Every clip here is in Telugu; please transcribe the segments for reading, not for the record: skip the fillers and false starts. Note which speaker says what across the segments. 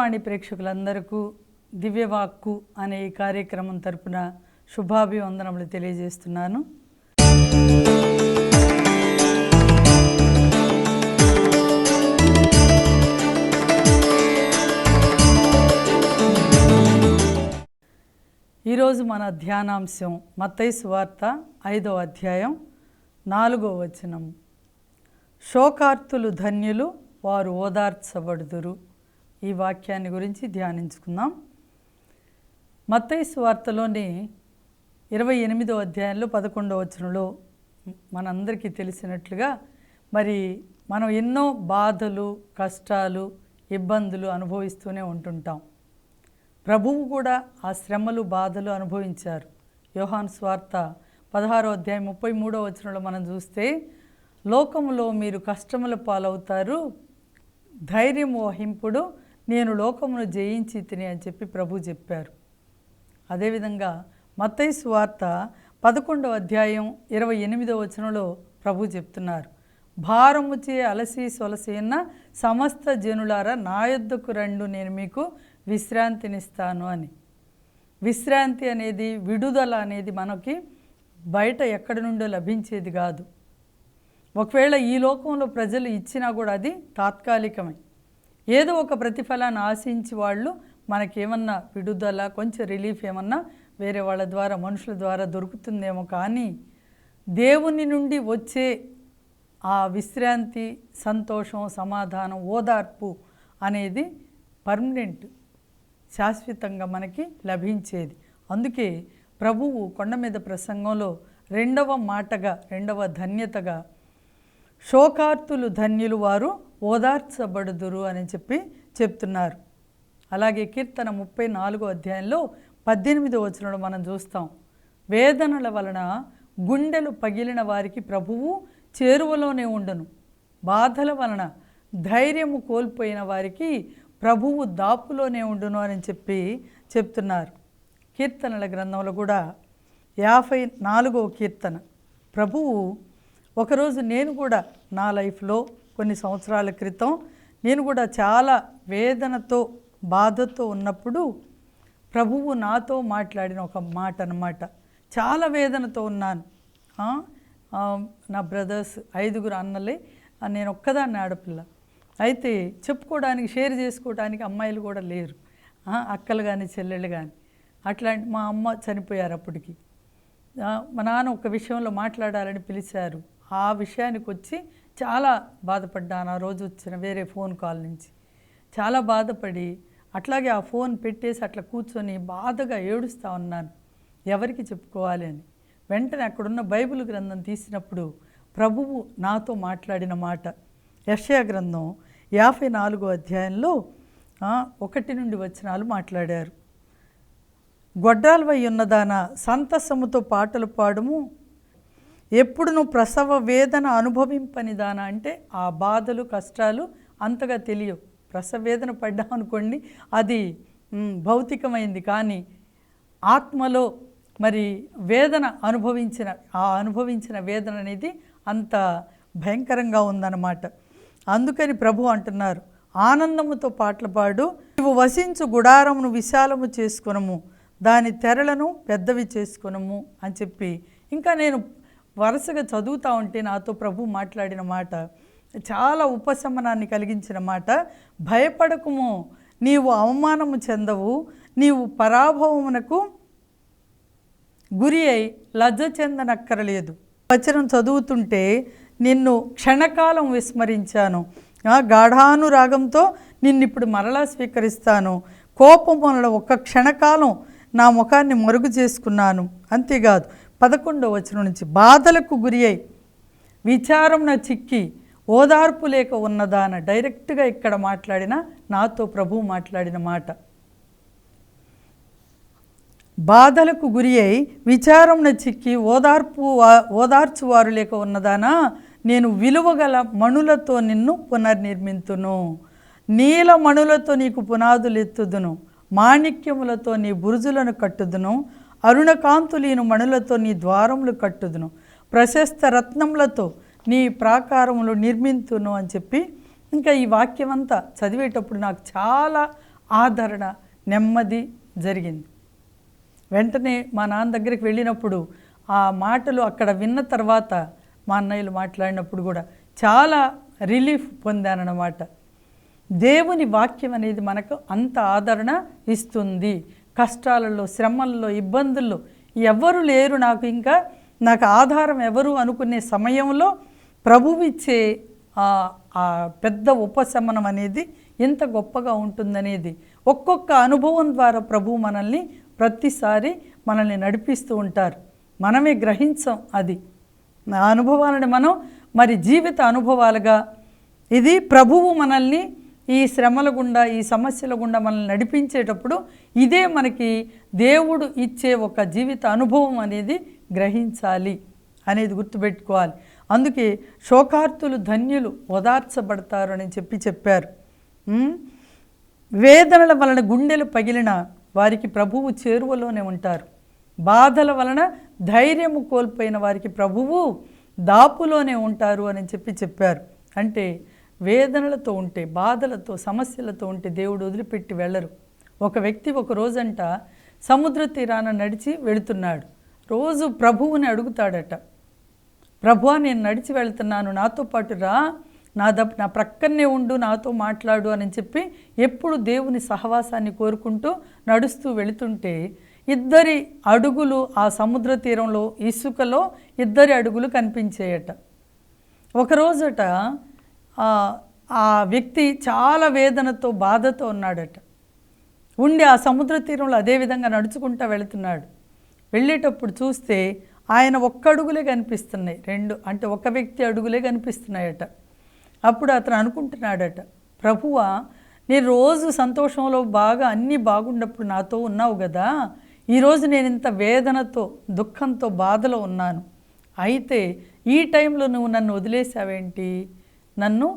Speaker 1: దివ్యవాణి ప్రేక్షకులందరికీ దివ్యవాక్కు అనే ఈ కార్యక్రమం తరపున శుభాభివందనములు తెలియజేస్తున్నాను. ఈరోజు మన ధ్యానాంశం మత్తయి సువార్త 5వ అధ్యాయం 4వ వచనం. శోకార్తులు ధన్యులు, వారు ఓదార్చబడుదురు. ఈ వాక్యాన్ని గురించి ధ్యానించుకుందాం. మత్తయి సువార్తలోని 28వ అధ్యాయంలో 11వ వచనంలో మనందరికీ తెలిసినట్లుగా మరి మనం ఎన్నో బాధలు, కష్టాలు, ఇబ్బందులు అనుభవిస్తూనే ఉంటుంటాం. ప్రభువు కూడా ఆ శ్రమలు, బాధలు అనుభవించారు. యోహాను సువార్త 16వ అధ్యాయం 33వ వచనంలో మనం చూస్తే, లోకములో మీరు కష్టముల పాలవుతారు, ధైర్యం వహింపుడు, నేను లోకమును జయించి తిని అని చెప్పి ప్రభు చెప్పారు. అదేవిధంగా మత్తయి సువార్త 11వ అధ్యాయం 28వ వచనంలో ప్రభు చెప్తున్నారు, భారముచే అలసి సొలసి ఉన్న సమస్త జనులారా నా యొద్దకు రండు, నేను మీకు విశ్రాంతినిస్తాను అని. విశ్రాంతి అనేది, విడుదల అనేది మనకి బయట ఎక్కడి నుండో లభించేది కాదు. ఒకవేళ ఈ లోకంలో ప్రజలు ఇచ్చినా కూడా అది తాత్కాలికమే. ఏదో ఒక ప్రతిఫలాన్ని ఆశించి వాళ్ళు మనకేమన్నా విడుదల, కొంచెం రిలీఫ్ ఏమన్నా వేరే వాళ్ళ ద్వారా, మనుషుల ద్వారా దొరుకుతుందేమో, కానీ దేవుని నుండి వచ్చే ఆ విశ్రాంతి, సంతోషం, సమాధానం, ఓదార్పు అనేది పర్మనెంట్, శాశ్వతంగా మనకి లభించేది. అందుకే ప్రభువు కొండ మీద ప్రసంగంలో రెండవ మాటగా, రెండవ ధన్యతగా శోకార్తులు ధన్యులు, వారు ఓదార్చబడుదురు అని చెప్పి చెప్తున్నారు. అలాగే కీర్తన 34వ అధ్యాయంలో 18వ వచనంలో మనం చూస్తాం, వేదనల వలన గుండెలు పగిలిన వారికి ప్రభువు చేరువలోనే ఉండును, బాధల వలన ధైర్యము కోల్పోయిన వారికి ప్రభువు దాపులోనే ఉండును అని చెప్పి చెప్తున్నారు. కీర్తనల గ్రంథంలో కూడా 54వ కీర్తన, ప్రభువు ఒకరోజు నేను కూడా నా లైఫ్లో కొన్ని సంవత్సరాల క్రితం నేను కూడా చాలా వేదనతో, బాధతో ఉన్నప్పుడు ప్రభువు నాతో మాట్లాడిన ఒక మాట అన్నమాట. చాలా వేదనతో ఉన్నాను. నా బ్రదర్స్ 5 అన్నలే, నేను ఒక్కదాన్ని ఆడపిల్ల. అయితే చెప్పుకోవడానికి, షేర్ చేసుకోవడానికి అమ్మాయిలు కూడా లేరు, అక్కలు కానీ చెల్లెళ్ళు కానీ. అట్లాంటి మా అమ్మ చనిపోయారు అప్పటికి. మా నాన్న ఒక విషయంలో మాట్లాడాలని పిలిచారు. ఆ విషయానికి వచ్చి చాలా బాధపడ్డాను. ఆ రోజు వచ్చిన వేరే ఫోన్ కాల్ నుంచి చాలా బాధపడి అట్లాగే ఆ ఫోన్ పెట్టేసి అట్లా కూర్చొని బాధగా ఏడుస్తూ ఉన్నాను, ఎవరికి చెప్పుకోవాలి అని. వెంటనే అక్కడున్న బైబిల్ గ్రంథం తీసినప్పుడు ప్రభువు నాతో మాట్లాడిన మాట, యెషయా గ్రంథం 54వ అధ్యాయంలో 1 నుండి వచనాలు మాట్లాడారు. గొడ్రాలవై ఉన్నదాన సంతసముతో పాటలు పాడుము, ఎప్పుడు నువ్వు ప్రసవ వేదన అనుభవింపనిదానా. అంటే ఆ బాధలు, కష్టాలు అంతగా తెలియవు. ప్రసవ వేదన పడ్డామనుకోండి, అది భౌతికమైంది, కానీ ఆత్మలో మరి వేదన అనుభవించిన వేదన అనేది అంత భయంకరంగా ఉందన్నమాట. అందుకని ప్రభు అంటున్నారు, ఆనందముతో పాటలు పాడు, నువ్వు వసించు గుడారమును విశాలము చేసుకొనము, దాని తెరలను పెద్దవి చేసుకొనము అని చెప్పి. ఇంకా నేను వరుసగా చదువుతూ ఉంటే నాతో ప్రభు మాట్లాడిన మాట చాలా ఉపశమనాన్ని కలిగించిన మాట. భయపడకుము, నీవు అవమానము చెందవు, నీవు పరాభవమునకు గురి అయి లజ్జ చెందనక్కరలేదు. వచనం చదువుతుంటే, నిన్ను క్షణకాలం విస్మరించాను, గాఢానురాగంతో నిన్నిప్పుడు మరలా స్వీకరిస్తాను, కోపం వలన ఒక్క క్షణకాలం నా ముఖాన్ని మరుగు చేసుకున్నాను. అంతేకాదు 11వ వచనం నుంచి, బాధలకు గురి అయి విచారంన చిక్కి ఓదార్పు లేక ఉన్నదాన. డైరెక్ట్గా ఇక్కడ మాట్లాడిన, నాతో ప్రభువు మాట్లాడిన మాట. బాధలకు గురి అయి విచారంన చిక్కి ఓదార్చువారు లేక ఉన్నదానా, నేను విలువగల మణులతో నిన్ను పునర్నిర్మింతును, నీల మణులతో నీకు పునాదులెత్తుదును, మాణిక్యములతో నీ బురుజులను కట్టుదును, అరుణకాంతులీను మణులతో నీ ద్వారములు కట్టుదును, ప్రశస్త రత్నములతో నీ ప్రాకారములు నిర్మింతును అని చెప్పి. ఇంకా ఈ వాక్యం అంతా చదివేటప్పుడు నాకు చాలా ఆదరణ, నెమ్మది జరిగింది. వెంటనే మా నాన్న దగ్గరికి వెళ్ళినప్పుడు ఆ మాటలు అక్కడ విన్న తర్వాత మా అన్నయ్యలు మాట్లాడినప్పుడు కూడా చాలా రిలీఫ్ పొందానన్నమాట. దేవుని వాక్యం అనేది మనకు అంత ఆదరణ ఇస్తుంది. కష్టాలలో, శ్రమల్లో, ఇబ్బందుల్లో ఎవరు లేరు నాకు ఆధారం ఎవరు అనుకునే సమయంలో ప్రభువిచ్చే ఆ పెద్ద ఉపశమనం అనేది ఎంత గొప్పగా ఉంటుందనేది ఒక్కొక్క అనుభవం ద్వారా ప్రభువు ప్రతిసారి మనల్ని నడిపిస్తూ ఉంటారు. మనమే గ్రహించాం అది. ఆ అనుభవాలని మనం మరి జీవిత అనుభవాలుగా, ఇది ప్రభువు మనల్ని ఈ శ్రమల గుండా, ఈ సమస్యల గుండా మనల్ని నడిపించేటప్పుడు ఇదే మనకి దేవుడు ఇచ్చే ఒక జీవిత అనుభవం అనేది గ్రహించాలి అనేది గుర్తుపెట్టుకోవాలి. అందుకే శోకార్తులు ధన్యులు, ఓదార్చబడతారు అని చెప్పారు. వేదనల వలన గుండెలు పగిలిన వారికి ప్రభువు చేరువలోనే ఉంటారు. బాధల వలన ధైర్యము కోల్పోయిన వారికి ప్రభువు దాపులోనే ఉంటారు అని చెప్పారు. అంటే వేదనలతో ఉంటే, బాధలతో, సమస్యలతో ఉంటే దేవుడు వదిలిపెట్టి వెళ్ళరు. ఒక వ్యక్తి ఒక రోజంట సముద్ర తీరాన నడిచి వెళుతున్నాడు. రోజు ప్రభువుని అడుగుతాడట, ప్రభువా నేను నడిచి వెళ్తున్నాను, నాతో పాటు రా, నా ప్రక్కనే ఉండు, నాతో మాట్లాడు అని ఎప్పుడు దేవుని సహవాసాన్ని కోరుకుంటూ నడుస్తూ వెళుతుంటే 2 అడుగులు ఆ సముద్ర తీరంలో ఇసుకలో 2 అడుగులు కనిపించాయట. ఒకరోజట ఆ వ్యక్తి చాలా వేదనతో, బాధతో ఉన్నాడట. ఉండి ఆ సముద్ర తీరంలో అదేవిధంగా నడుచుకుంటూ వెళుతున్నాడు. వెళ్ళేటప్పుడు చూస్తే ఆయన 1 అడుగులే కనిపిస్తున్నాయి, 2 అంటే ఒక వ్యక్తి అడుగులే కనిపిస్తున్నాయట. అప్పుడు అతను అనుకుంటున్నాడట, ప్రభువా నేను రోజు సంతోషంలో బాగా అన్నీ బాగున్నప్పుడు నాతో ఉన్నావు కదా, ఈరోజు నేను ఇంత వేదనతో, దుఃఖంతో, బాధలో ఉన్నాను. అయితే ఈ టైంలో నువ్వు నన్ను వదిలేసావేంటి, నన్ను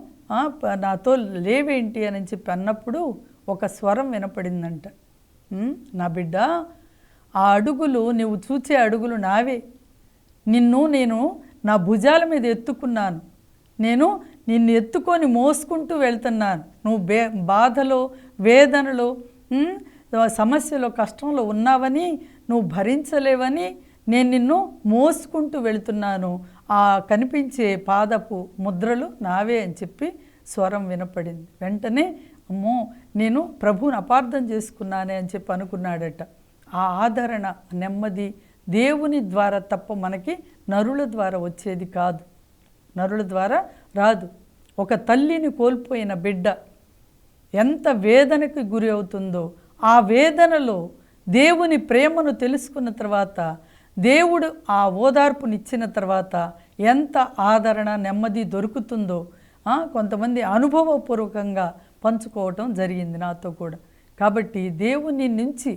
Speaker 1: నాతో లేవేంటి అని అన్నప్పుడు ఒక స్వరం వినపడిందంట. నా బిడ్డ, ఆ అడుగులు నువ్వు చూచే అడుగులు నావే. నేను నా భుజాల మీద ఎత్తుకున్నాను. నేను నిన్ను ఎత్తుకొని మోసుకుంటూ వెళ్తున్నాను. నువ్వు బాధలో, వేదనలో, సమస్యలో, కష్టంలో ఉన్నావని, నువ్వు భరించలేవని నేను నిన్ను మోసుకుంటూ వెళుతున్నాను. ఆ కనిపించే పాదపు ముద్రలు నావే అని స్వరం వినపడింది. వెంటనే అమ్మో నేను ప్రభువుని అపార్థం చేసుకున్నానే అని అనుకున్నాడట. ఆ ఆదరణ, నెమ్మది దేవుని ద్వారా తప్ప మనకి నరుల ద్వారా వచ్చేది కాదు, నరుల ద్వారా రాదు. ఒక తల్లిని కోల్పోయిన బిడ్డ ఎంత వేదనకి గురి అవుతుందో, ఆ వేదనలో దేవుని ప్రేమను తెలుసుకున్న తర్వాత, దేవుడు ఆ ఓదార్పునిచ్చిన తర్వాత ఎంత ఆదరణ, నెమ్మది దొరుకుతుందో కొంతమంది అనుభవపూర్వకంగా పంచుకోవటం జరిగింది నాతో కూడా. కాబట్టి దేవుని నుంచి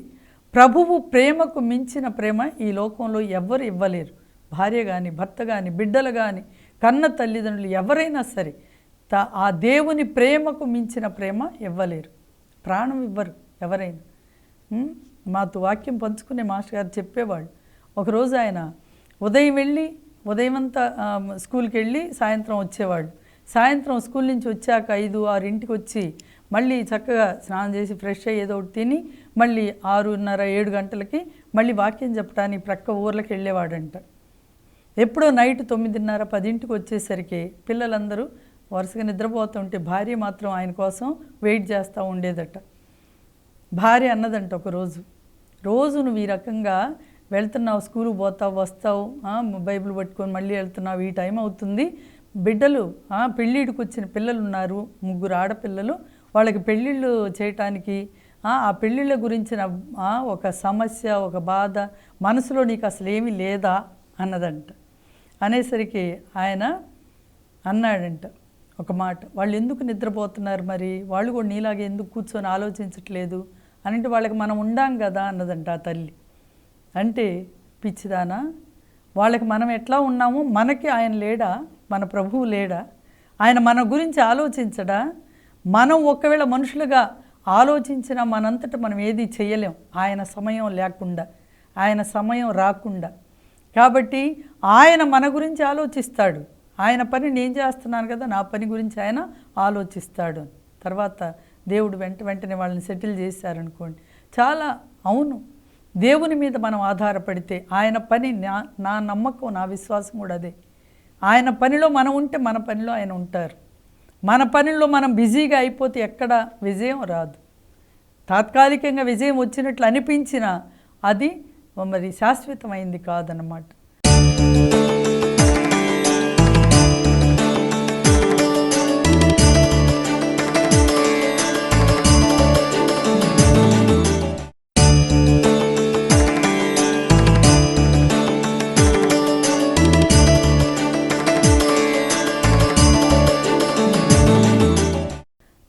Speaker 1: ప్రభువు ప్రేమకు మించిన ప్రేమ ఈ లోకంలో ఎవ్వరు ఇవ్వలేరు. భార్య కానీ, భర్త కానీ, బిడ్డలు కానీ, కన్న తల్లిదండ్రులు ఎవరైనా సరే ఆ దేవుని ప్రేమకు మించిన ప్రేమ ఇవ్వలేరు, ప్రాణం ఇవ్వరు ఎవరైనా. మాతో వాక్యం పంచుకునే మాస్టర్ గారు చెప్పేవాళ్ళు, ఒకరోజు ఆయన ఉదయం అంతా స్కూల్కి వెళ్ళి సాయంత్రం వచ్చేవాళ్ళు. సాయంత్రం స్కూల్ నుంచి వచ్చాక 5-6 ఇంటికి వచ్చి మళ్ళీ చక్కగా స్నానం చేసి ఫ్రెష్ అయ్యి ఏదో ఒకటి తిని మళ్ళీ 6:30-7 గంటలకి మళ్ళీ వాక్యం చెప్పడానికి ప్రక్క ఊర్లకు వెళ్ళేవాడంట. ఎప్పుడో నైట్ 9:30-10 వచ్చేసరికి పిల్లలందరూ వరుసగా నిద్రపోతుంటే భార్య మాత్రం ఆయన కోసం వెయిట్ చేస్తూ ఉండేదట. భార్య అన్నదంట ఒకరోజు, రోజు నువ్వు ఈ రకంగా వెళ్తున్నావు, స్కూల్కి పోతావు, వస్తావు, బైబిల్ పట్టుకొని మళ్ళీ వెళ్తున్నావు, ఈ టైం అవుతుంది, బిడ్డలు పెళ్ళిడికి వచ్చిన పిల్లలు ఉన్నారు, 3 ఆడపిల్లలు, వాళ్ళకి పెళ్ళిళ్ళు చేయటానికి ఆ పెళ్ళిళ్ళ గురించిన ఒక సమస్య, ఒక బాధ మనసులో నీకు అసలు ఏమీ లేదా అన్నదంట. అనేసరికి ఆయన అన్నాడంట ఒక మాట, వాళ్ళు ఎందుకు నిద్రపోతున్నారు, మరి వాళ్ళు కూడా నీలాగే ఎందుకు కూర్చొని ఆలోచించట్లేదు అంటే వాళ్ళకి మనం ఉండాం కదా అన్నదంట ఆ తల్లి. అంటే పిచ్చిదానా, వాళ్ళకి మనం ఎట్లా ఉన్నామో మనకి ఆయన లేడా, మన ప్రభువు లేడా, ఆయన మన గురించి ఆలోచించడా? మనం ఒకవేళ మనుషులుగా ఆలోచించినా మనంతట మనం ఏది చేయలేం ఆయన సమయం లేకుండా, ఆయన సమయం రాకుండా. కాబట్టి ఆయన మన గురించి ఆలోచిస్తాడు. ఆయన పని నేను చేస్తున్నాను కదా, నా పని గురించి ఆయన ఆలోచిస్తాడు. తర్వాత దేవుడు వెంటనే వాళ్ళని సెటిల్ చేశారనుకోండి. చాలా అవును, దేవుని మీద మనం ఆధారపడితే ఆయన పని, నా నమ్మకం, నా విశ్వాసం కూడా అదే. ఆయన పనిలో మనం ఉంటే మన పనిలో ఆయన ఉంటారు. మన పనిలో మనం బిజీగా అయిపోతే ఎక్కడ విజయం రాదు. తాత్కాలికంగా విజయం వచ్చినట్లు అనిపించినా అది మరి శాశ్వతమైంది కాదన్నమాట.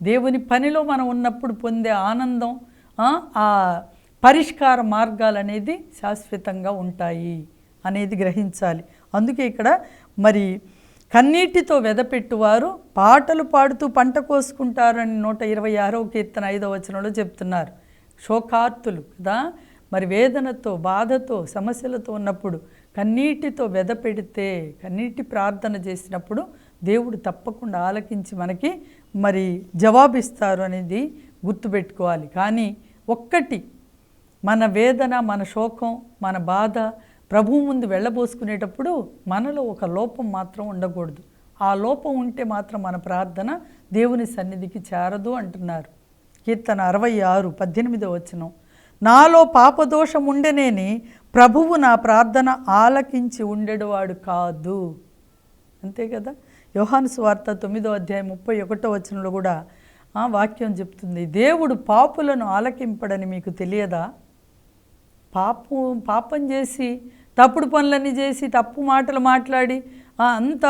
Speaker 1: దేవుని పనిలో మనం ఉన్నప్పుడు పొందే ఆనందం, ఆ పరిష్కార మార్గాలు అనేది శాశ్వతంగా ఉంటాయి అనేది గ్రహించాలి. అందుకే ఇక్కడ మరి కన్నీటితో వెదపెట్టువారు పాటలు పాడుతూ పంట కోసుకుంటారని 126వ కీర్తన 5వ వచనంలో చెప్తున్నారు. శోకార్తులు కదా, మరి వేదనతో, బాధతో, సమస్యలతో ఉన్నప్పుడు కన్నీటితో వెదపెడితే, కన్నీటి ప్రార్థన చేసినప్పుడు దేవుడు తప్పకుండా ఆలకించి మనకి మరి జవాబిస్తారు అనేది గుర్తుపెట్టుకోవాలి. కానీ ఒక్కటి, మన వేదన, మన శోకం, మన బాధ ప్రభువు ముందు వెళ్ళబోసుకునేటప్పుడు మనలో ఒక లోపం మాత్రం ఉండకూడదు. ఆ లోపం ఉంటే మాత్రం మన ప్రార్థన దేవుని సన్నిధికి చేరదు అంటున్నారు. కీర్తన 66:18వ వచనం, నాలో పాపదోషం ఉండెనేని ప్రభువు నా ప్రార్థన ఆలకించి ఉండేవాడు కాదు. అంతే కదా. యోహాను సువార్త 9వ అధ్యాయం 31వ వచనంలో కూడా ఆ వాక్యం చెప్తుంది, దేవుడు పాపులను ఆలకింపడని మీకు తెలియదా? పాపం చేసి, తప్పుడు పనులన్నీ చేసి, తప్పు మాటలు మాట్లాడి, అంత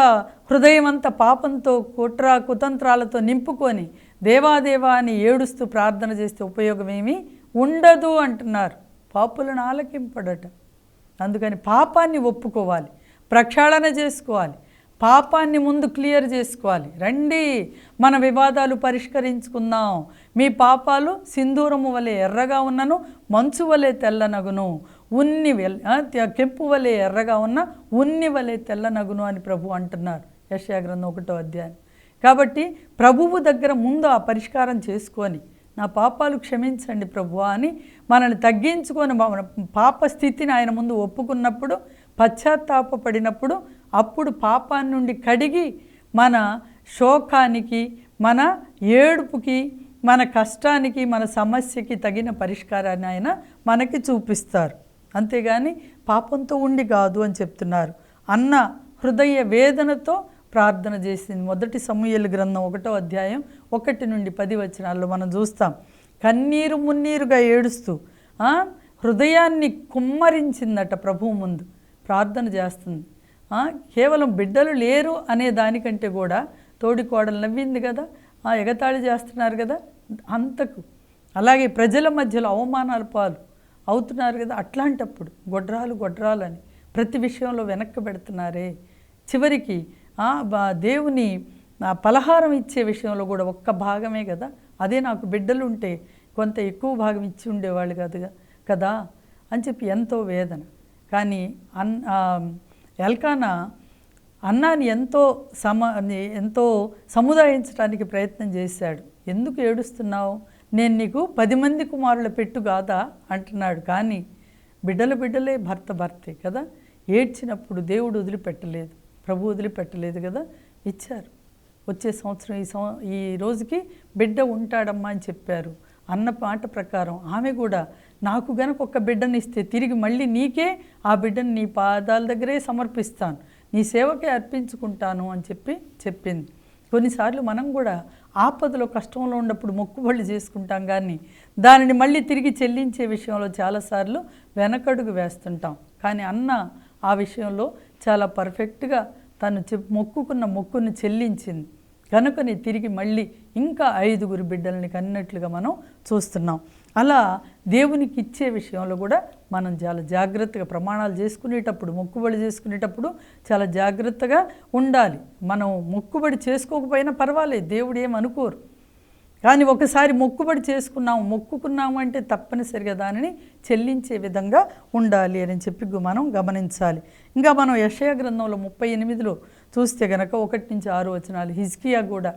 Speaker 1: హృదయం అంతా పాపంతో, కుతంత్రాలతో నింపుకొని దేవాదేవా అని ఏడుస్తూ ప్రార్థన చేస్తే ఉపయోగమేమీ ఉండదు అంటున్నారు. పాపులను ఆలకింపడట. అందుకని పాపాన్ని ఒప్పుకోవాలి, ప్రక్షాళన చేసుకోవాలి, పాపాన్ని ముందు క్లియర్ చేసుకోవాలి. రండి మన వివాదాలు పరిష్కరించుకుందాం. మీ పాపాలు సింధూరము వలె ఎర్రగా ఉన్నను, మంచు వలె తెల్లనగును, కెంపు వలె ఎర్రగా ఉన్న ఉన్ని వలె తెల్లనగును అని ప్రభు అంటున్నారు. యెషయా గ్రంథం 1వ అధ్యాయం. కాబట్టి ప్రభువు దగ్గర ముందు ఆ పరిష్కారం చేసుకొని, నా పాపాలు క్షమించండి ప్రభువా అని మనల్ని తగ్గించుకొని పాప స్థితిని ఆయన ముందు ఒప్పుకున్నప్పుడు, పశ్చాత్తాపడినప్పుడు, అప్పుడు పాపాన్ని నుండి కడిగి మన శోకానికి, మన ఏడుపుకి, మన కష్టానికి, మన సమస్యకి తగిన పరిష్కారాన్ని ఆయన మనకి చూపిస్తారు. అంతేగాని పాపంతో ఉండి కాదు అని చెప్తున్నారు. అన్న హృదయ వేదనతో ప్రార్థన చేసింది. 1 సమూయేలు గ్రంథం 1వ అధ్యాయం 1 నుండి 10 వచనాల్లో మనం చూస్తాం. కన్నీరు మున్నీరుగా ఏడుస్తూ హృదయాన్ని కుమ్మరించిందట ప్రభువు ముందు ప్రార్థన చేస్తుంది. కేవలం బిడ్డలు లేరు అనే దానికంటే కూడా తోడి కోడలు నవ్వింది కదా, ఎగతాళి చేస్తున్నారు కదా, అంతకు అలాగే ప్రజల మధ్యలో అవమానాల పాలు అవుతున్నారు కదా, అట్లాంటప్పుడు గొడ్రాలు అని ప్రతి విషయంలో వెనక్కి పెడుతున్నారే. చివరికి దేవుని పలహారం ఇచ్చే విషయంలో కూడా ఒక్క భాగమే కదా, అదే నాకు బిడ్డలు ఉంటే కొంత ఎక్కువ భాగం ఇచ్చి ఉండేవాళ్ళు కదా అని చెప్పి ఎంతో వేదన. కానీ ఎల్కానా అన్నాని ఎంతో సముదాయించడానికి ప్రయత్నం చేశాడు. ఎందుకు ఏడుస్తున్నావు, నేను నీకు 10 మంది కుమారుల పెట్టు కాదా అంటున్నాడు. కానీ బిడ్డలే, భర్తే కదా. ఏడ్చినప్పుడు దేవుడు వదిలిపెట్టలేదు, ప్రభు వదిలిపెట్టలేదు కదా, ఇచ్చారు. వచ్చే సంవత్సరం ఈ రోజుకి బిడ్డ ఉంటాడమ్మా అని చెప్పారు. అన్న మాట ప్రకారం ఆమె కూడా నాకు గనక ఒక బిడ్డని ఇస్తే తిరిగి మళ్ళీ నీకే ఆ బిడ్డను నీ పాదాల దగ్గరే సమర్పిస్తాను, నీ సేవకే అర్పించుకుంటాను అని చెప్పింది. కొన్నిసార్లు మనం కూడా ఆపదలో, కష్టంలో ఉన్నప్పుడు మొక్కుబళ్ళు చేసుకుంటాం, కానీ దానిని మళ్ళీ తిరిగి చెల్లించే విషయంలో చాలాసార్లు వెనకడుగు వేస్తుంటాం. కానీ అన్న ఆ విషయంలో చాలా పర్ఫెక్ట్గా తను మొక్కుకున్న మొక్కుని చెల్లించింది కనుకని తిరిగి మళ్ళీ ఇంకా 5 బిడ్డల్ని కన్నట్లుగా మనం చూస్తున్నాం. అలా దేవునికి ఇచ్చే విషయంలో కూడా మనం చాలా జాగ్రత్తగా ప్రమాణాలు చేసుకునేటప్పుడు, మొక్కుబడి చేసుకునేటప్పుడు చాలా జాగ్రత్తగా ఉండాలి. మనం మొక్కుబడి చేసుకోకపోయినా పర్వాలేదు, దేవుడు ఏమనుకోరు. కానీ ఒకసారి మొక్కుబడి మొక్కుకున్నాము అంటే తప్పనిసరిగా దానిని చెల్లించే విధంగా ఉండాలి అని చెప్పి మనం గమనించాలి. ఇంకా మనం యెషయా గ్రంథంలో 38లో చూస్తే గనక 1 నుంచి 6 వచనాలు, హిజ్కియా కూడా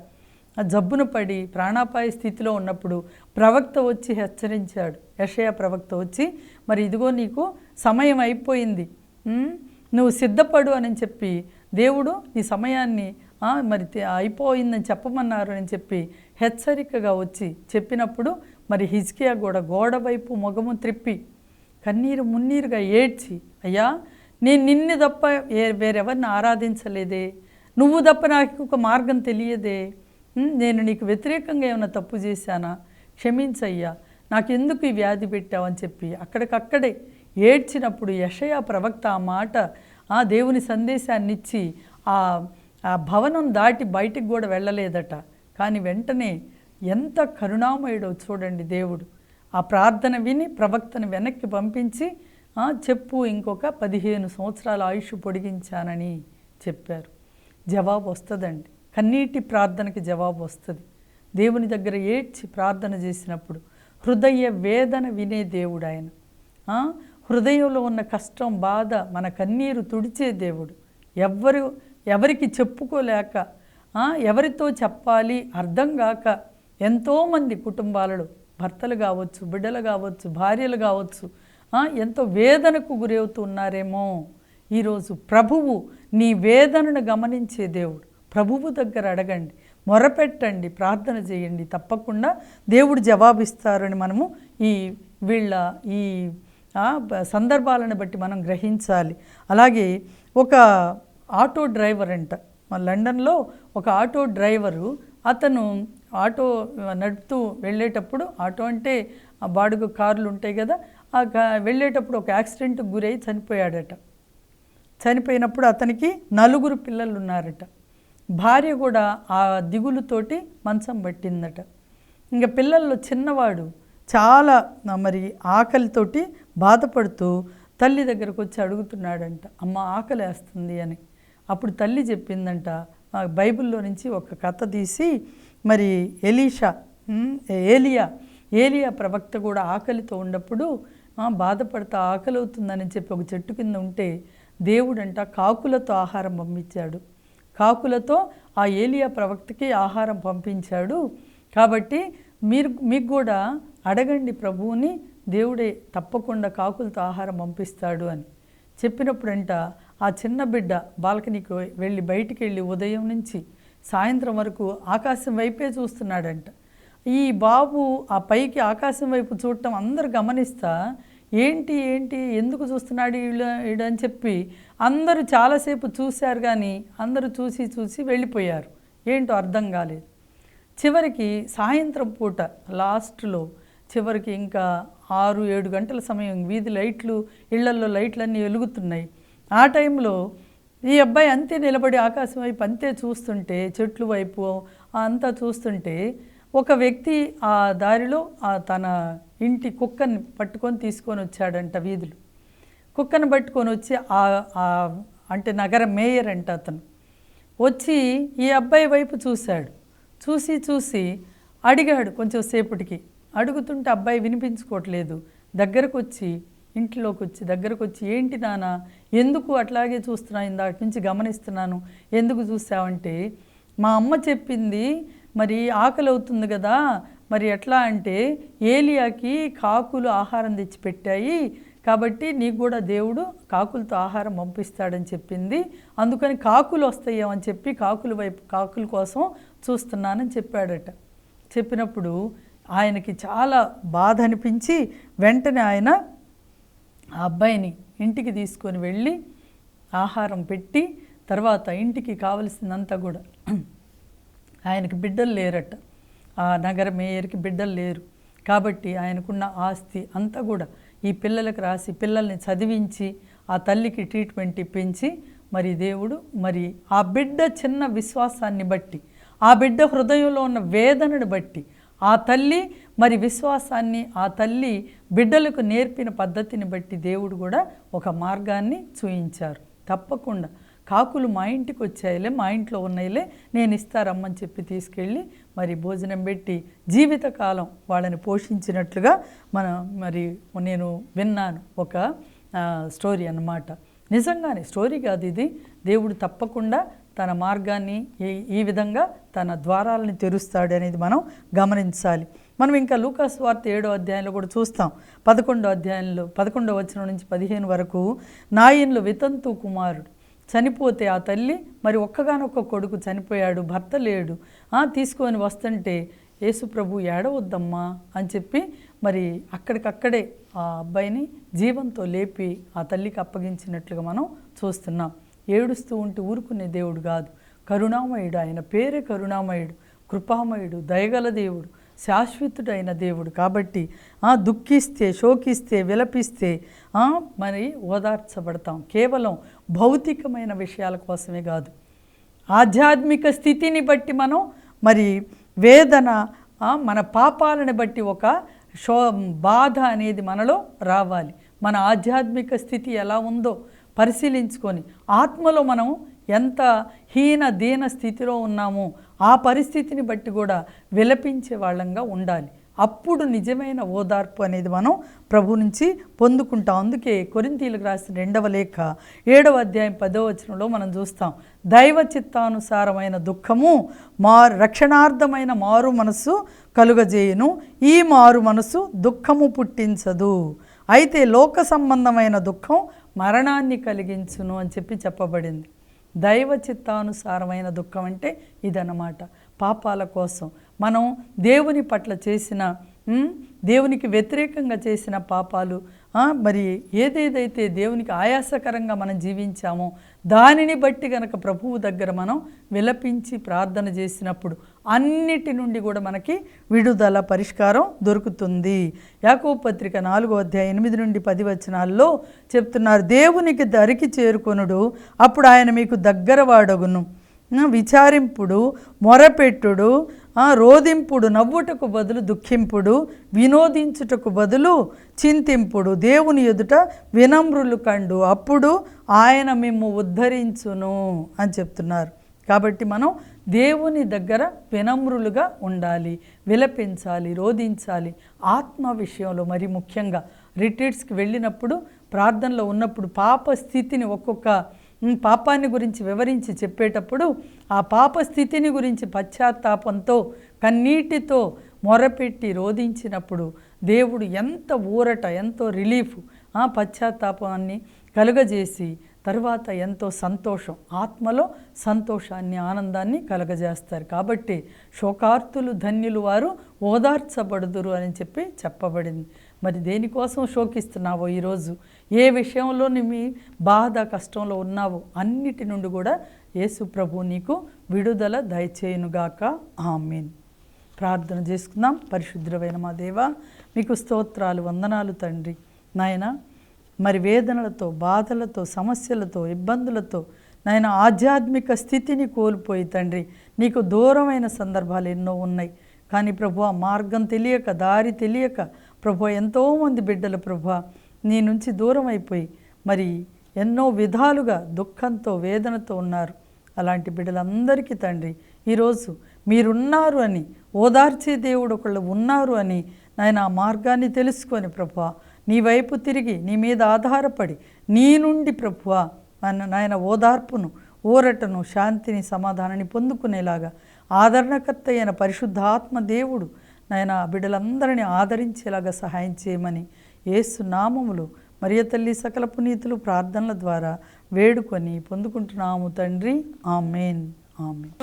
Speaker 1: ఆ జబ్బును పడి ప్రాణాపాయ స్థితిలో ఉన్నప్పుడు ప్రవక్త వచ్చి హెచ్చరించాడు. యెషయా ప్రవక్త వచ్చి, మరి ఇదిగో నీకు సమయం అయిపోయింది, నువ్వు సిద్ధపడు అని చెప్పి దేవుడు నీ సమయాన్ని మరి అయిపోయిందని చెప్పమన్నారు అని చెప్పి హెచ్చరికగా వచ్చి చెప్పినప్పుడు మరి హిజ్కియా కూడా గోడ వైపు మొగము త్రిప్పి కన్నీరు మున్నీరుగా ఏడ్చి, అయ్యా నేను నిన్ను తప్ప వేరెవరిని ఆరాధించలేదే, నువ్వు తప్ప నాకు ఒక మార్గం తెలియదే, నేను నీకు వ్యతిరేకంగా ఏమైనా తప్పు చేశానా, క్షమించయ్యా, నాకెందుకు ఈ వ్యాధి పెట్టావని చెప్పి అక్కడికక్కడే ఏడ్చినప్పుడు యెషయా ప్రవక్త ఆ మాట దేవుని సందేశాన్ని ఇచ్చి ఆ భవనం దాటి బయటికి కూడా వెళ్ళలేదట. కానీ వెంటనే ఎంత కరుణామయుడో చూడండి దేవుడు. ఆ ప్రార్థన విని ప్రవక్తను వెనక్కి పంపించి చెప్పు, ఇంకొక 15 సంవత్సరాల ఆయుష్ పొడిగించానని చెప్పారు. జవాబు వస్తుందండి. కన్నీటి ప్రార్థనకి జవాబు వస్తుంది. దేవుని దగ్గర ఏడ్చి ప్రార్థన చేసినప్పుడు హృదయ వేదన వినే దేవుడు ఆయన. హృదయంలో ఉన్న కష్టం, బాధ, మన కన్నీరు తుడిచే దేవుడు. ఎవరికి చెప్పుకోలేక, ఎవరితో చెప్పాలి అర్థం కాక ఎంతోమంది కుటుంబాలలో భర్తలు కావచ్చు, బిడ్డలు కావచ్చు, భార్యలు కావచ్చు ఎంతో వేదనకు గురవుతున్నారేమో. ఈరోజు ప్రభువు నీ వేదనను గమనించే దేవుడు. ప్రభువు దగ్గర అడగండి, మొరపెట్టండి, ప్రార్థన చేయండి, తప్పకుండా దేవుడు జవాబిస్తారని మనము ఈ సందర్భాలను బట్టి మనం గ్రహించాలి. అలాగే ఒక ఆటో డ్రైవర్ అంట, లండన్లో ఒక ఆటో డ్రైవరు, అతను ఆటో నడుపుతూ వెళ్ళేటప్పుడు, ఆటో అంటే బాడుగ కార్లు ఉంటాయి కదా, వెళ్ళేటప్పుడు ఒక యాక్సిడెంట్కి గురై చనిపోయాడట. చనిపోయినప్పుడు అతనికి 4 పిల్లలు ఉన్నారట. భార్య కూడా ఆ దిగులుతోటి మంచం పట్టిందట. ఇంకా పిల్లల్లో చిన్నవాడు చాలా మరి ఆకలితోటి బాధపడుతూ తల్లి దగ్గరకు వచ్చి అడుగుతున్నాడంట, అమ్మ ఆకలి వేస్తుంది అని. అప్పుడు తల్లి చెప్పిందంట, బైబిల్లో నుంచి ఒక కథ తీసి, మరి ఏలియా ప్రవక్త కూడా ఆకలితో ఉన్నప్పుడు బాధపడతా ఆకలి అవుతుందని చెప్పి ఒక చెట్టు కింద ఉంటే దేవుడంట కాకులతో ఆహారం పంపించాడు. కాకులతో ఆ ఏలియా ప్రవక్తకి ఆహారం పంపించాడు. కాబట్టి మీకు కూడా అడగండి ప్రభువుని, దేవుడే తప్పకుండా కాకులతో ఆహారం పంపిస్తాడు అని చెప్పినప్పుడంట ఆ చిన్న బిడ్డ బాల్కనీకి వెళ్ళి బయటికి వెళ్ళి ఉదయం నుంచి సాయంత్రం వరకు ఆకాశం వైపే చూస్తున్నాడంట. ఈ బాబు ఆ పైకి ఆకాశం వైపు చూడటం అందరు గమనిస్తా, ఏంటి ఎందుకు చూస్తున్నాడు వీడు అని చెప్పి అందరూ చాలాసేపు చూశారు. కానీ అందరూ చూసి వెళ్ళిపోయారు. ఏంటో అర్థం కాలేదు. చివరికి సాయంత్రం పూట లాస్ట్లో చివరికి ఇంకా 6-7 గంటల సమయం, వీధి లైట్లు, ఇళ్లల్లో లైట్లన్నీ వెలుగుతున్నాయి. ఆ టైంలో ఈ అబ్బాయి అంతే నిలబడి ఆకాశం వైపు అంతే చూస్తుంటే, చెట్లు వైపు అంతా చూస్తుంటే, ఒక వ్యక్తి ఆ దారిలో తన ఇంటి కుక్కని పట్టుకొని తీసుకొని వచ్చాడంట. వీధులు కుక్కను పట్టుకొని వచ్చి అంటే నగర మేయర్ అంట అతను వచ్చి ఈ అబ్బాయి వైపు చూశాడు. చూసి అడిగాడు. కొంచెం సేపటికి అడుగుతుంటే అబ్బాయి వినిపించుకోవట్లేదు. ఇంట్లోకి వచ్చి దగ్గరకు వచ్చి, ఏంటి నాన్న, ఎందుకు అట్లాగే చూస్తున్నా, ఇందాటి నుంచి గమనిస్తున్నాను, ఎందుకు చూసావంటే, మా అమ్మ చెప్పింది, మరి ఆకలి అవుతుంది కదా, మరి ఎట్లా అంటే ఏలియాకి కాకులు ఆహారం తెచ్చి పెట్టాయి, కాబట్టి నీకు కూడా దేవుడు కాకులతో ఆహారం పంపిస్తాడని చెప్పింది, అందుకని కాకులు వస్తాయేమని చెప్పి కాకుల కోసం చూస్తున్నానని చెప్పాడట. చెప్పినప్పుడు ఆయనకి చాలా బాధ అనిపించి వెంటనే ఆయన ఆ అబ్బాయిని ఇంటికి తీసుకొని వెళ్ళి ఆహారం పెట్టి, తర్వాత ఇంటికి కావలసిందంతా కూడా, ఆయనకి బిడ్డలు లేరట, ఆ నగర మేయర్కి బిడ్డలు లేరు కాబట్టి ఆయనకున్న ఆస్తి అంతా కూడా ఈ పిల్లలకు రాసి పిల్లల్ని చదివించి ఆ తల్లికి ట్రీట్మెంట్ ఇప్పించి, మరి దేవుడు మరి ఆ బిడ్డ చిన్న విశ్వాసాన్ని బట్టి, ఆ బిడ్డ హృదయంలో ఉన్న వేదనను బట్టి, ఆ తల్లి మరి విశ్వాసాన్ని, ఆ తల్లి బిడ్డలకు నేర్పిన పద్ధతిని బట్టి దేవుడు కూడా ఒక మార్గాన్ని చూయించారు. తప్పకుండా కాకులు మా ఇంటికి వచ్చాయిలే, మా ఇంట్లో ఉన్నాయిలే, నేను ఇస్తారమ్మని చెప్పి తీసుకెళ్ళి మరి భోజనం పెట్టి జీవితకాలం వాళ్ళని పోషించినట్లుగా నేను విన్నాను. ఒక స్టోరీ అన్నమాట. నిజంగానే స్టోరీ కాదు ఇది. దేవుడు తప్పకుండా తన మార్గాన్ని ఈ విధంగా తన ద్వారాలని తెరుస్తాడు అనేది మనం గమనించాలి. మనం ఇంకా లూకా సువార్త 7వ అధ్యాయంలో కూడా చూస్తాం. 11వ అధ్యాయంలో 11వ వచనం నుంచి 15 వరకు, నాయన్లు వితంతు కుమారుడు చనిపోతే ఆ తల్లి మరి ఒక్కగానొక్క కొడుకు చనిపోయాడు, భర్త లేడు, తీసుకొని వస్తుంటే యేసు ప్రభు ఏడవద్దమ్మా అని చెప్పి మరి అక్కడికక్కడే ఆ అబ్బాయిని జీవంతో లేపి ఆ తల్లికి అప్పగించినట్లుగా మనం చూస్తున్నాం. ఏడుస్తూ ఉంటే ఊరుకునే దేవుడు కాదు, కరుణామయుడు. ఆయన పేరే కరుణామయుడు, కృపామయుడు, దయగల దేవుడు, శాశ్వతుడైన దేవుడు. కాబట్టి దుఃఖిస్తే, శోకిస్తే, విలపిస్తే మరి ఓదార్చబడతాం. కేవలం భౌతికమైన విషయాల కోసమే కాదు, ఆధ్యాత్మిక స్థితిని బట్టి మనం మరి వేదన, మన పాపాలను బట్టి ఒక బాధ అనేది మనలో రావాలి. మన ఆధ్యాత్మిక స్థితి ఎలా ఉందో పరిశీలించుకొని ఆత్మలో మనం ఎంత దీన స్థితిలో ఉన్నామో ఆ పరిస్థితిని బట్టి కూడా విలపించే వాళ్ళంగా ఉండాలి. అప్పుడు నిజమైన ఓదార్పు అనేది మనం ప్రభు నుంచి పొందుకుంటాం. అందుకే కొరింథీయులకు రాసిన 2వ లేఖ 7వ అధ్యాయం 10వ వచనంలో మనం చూస్తాం, దైవ చిత్తానుసారమైన దుఃఖము రక్షణార్థమైన మారు మనస్సు కలుగజేయును, ఈ మారు మనస్సు దుఃఖము పుట్టించదు, అయితే లోక సంబంధమైన దుఃఖం మరణాన్ని కలిగించును అని చెప్పబడింది. దైవ చిత్తానుసారమైన దుఃఖం అంటే ఇదన్నమాట. పాపాల కోసం మనం దేవుని పట్ల చేసిన, దేవునికి వ్యతిరేకంగా చేసిన పాపాలు, మరి ఏదేదైతే దేవునికి ఆయాసకరంగా మనం జీవించామో దానిని బట్టి గనక ప్రభువు దగ్గర మనం విలపించి ప్రార్థన చేసినప్పుడు అన్నిటి నుండి కూడా మనకి విడుదల, పరిష్కారం దొరుకుతుంది. యాకోబు పత్రిక 4వ అధ్యాయం 8 నుండి 10 వచనాల్లో చెప్తున్నారు, దేవునికి దరికి చేరుకొనుడు, అప్పుడు ఆయన మీకు దగ్గరవాడగును, విచారింపుడు, మొరపెట్టుడు, రోదింపుడు, నవ్వుటకు బదులు దుఃఖింపుడు, వినోదించుటకు బదులు చింతింపుడు, దేవుని ఎదుట వినమ్రులు కండు, అప్పుడు ఆయన మిమ్ము ఉద్ధరించును అని చెప్తున్నారు. కాబట్టి మనం దేవుని దగ్గర వినమ్రులుగా ఉండాలి, విలపించాలి, రోధించాలి. ఆత్మ విషయంలో మరి ముఖ్యంగా రిట్రీట్స్కి వెళ్ళినప్పుడు, ప్రార్థనలో ఉన్నప్పుడు పాప స్థితిని ఒక్కొక్క పాపాన్ని గురించి వివరించి చెప్పేటప్పుడు ఆ పాప స్థితిని గురించి పశ్చాత్తాపంతో కన్నీటితో మొరపెట్టి రోధించినప్పుడు దేవుడు ఎంత ఊరట, ఎంతో రిలీఫ్, పశ్చాత్తాపాన్ని కలుగజేసి తర్వాత ఎంతో సంతోషం, ఆత్మలో సంతోషాన్ని, ఆనందాన్ని కలుగజేస్తారు. కాబట్టి శోకార్తులు ధన్యులు వారు ఓదార్చబడుదురు అని చెప్పబడింది. మరి దేనికోసం శోకిస్తున్నావో, ఈరోజు ఏ విషయంలో మీ బాధ, కష్టంలో ఉన్నావో అన్నిటి నుండి కూడా యేసు ప్రభు నీకు విడుదల దయచేయునుగాక. ఆమేన్. ప్రార్థన చేసుకుందాం. పరిశుద్ధమైన మా దేవా, మీకు స్తోత్రాలు, వందనాలు తండ్రి. నాయన, మరి వేదనలతో, బాధలతో, సమస్యలతో, ఇబ్బందులతో నాయన ఆధ్యాత్మిక స్థితిని కోల్పోయి తండ్రి నీకు దూరమైన సందర్భాలు ఎన్నో ఉన్నాయి. కానీ ప్రభు, ఆ మార్గం తెలియక, దారి తెలియక ప్రభు ఎంతోమంది బిడ్డలు ప్రభు నీ నుంచి దూరం అయిపోయి మరి ఎన్నో విధాలుగా దుఃఖంతో, వేదనతో ఉన్నారు. అలాంటి బిడ్డలందరికీ తండ్రి ఈరోజు మీరున్నారు అని, ఓదార్చే దేవుడు ఒకళ్ళు ఉన్నారు అని నాయన ఆ మార్గాన్ని తెలుసుకొని ప్రభు నీ వైపు తిరిగి నీ మీద ఆధారపడి నీ నుండి ప్రభు నాయన ఓదార్పును, ఊరటను, శాంతిని, సమాధానాన్ని పొందుకునేలాగా ఆదరణకర్త అయిన పరిశుద్ధాత్మ దేవుడు నాయన బిడ్డలందరినీ ఆదరించేలాగా సహాయం చేయమని యేసు నామములో మరియ తల్లి సకల పునీతులు ప్రార్థనల ద్వారా వేడుకొని పొందుకుంటున్నాము తండ్రి. ఆమేన్. ఆమేన్.